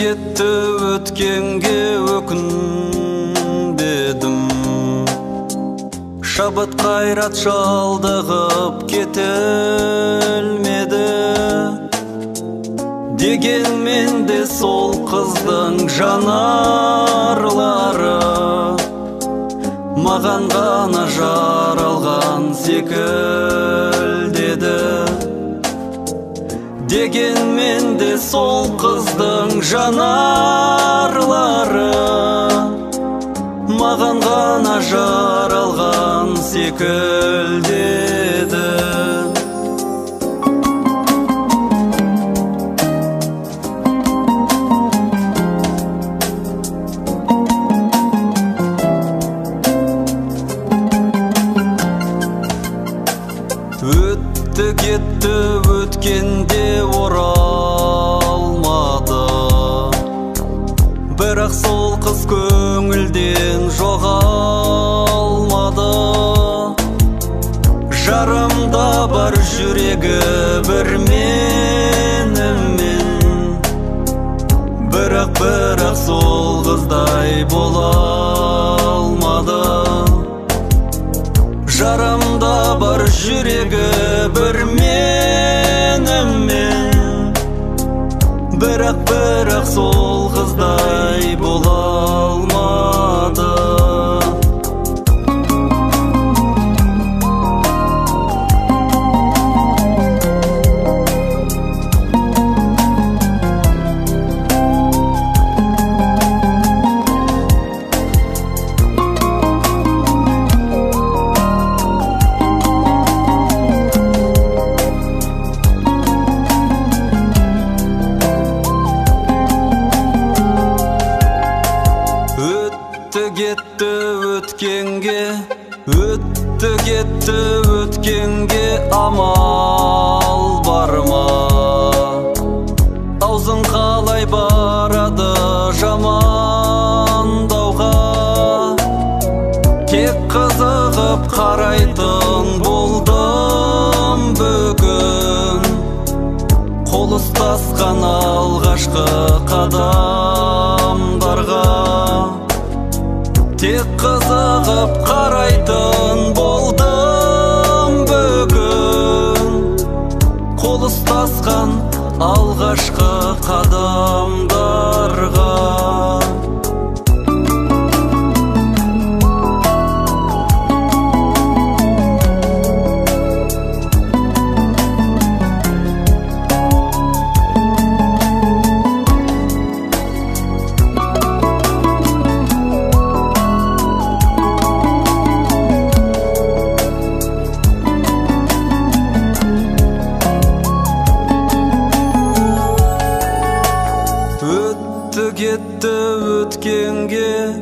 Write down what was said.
кетті өткенге өкінбедім. Шабыт қайрат шалдығып кетілмеді. Дегенмен де сол қыздың жанарлары маған ғана жаралған секілдеді. Дегенмен де сол қыздың жанарлары маған ғана жаралған секілдеді. Өтті кетті өткенде оралмады. Бірақ сол қыз көңілден жоғалмады. Жарымда бар жүрегі бір менімен. Бірақ сол қыздай бола алмады. Жарымда бар жүрегі бір менімен. Бірақ сол қыздай бола алмады. Өтті кетті өткенге амал бар ма? Аузың қалай барады жамандауға? Тек қызығып қарайтын болдым бүгін. Қол ұстасқан алғашқы қадамдарға. Тек қызығып қарайтын болдым бүгін. Қол ұстасқан алғашқы қадамдарға. Өтті кетті өткенге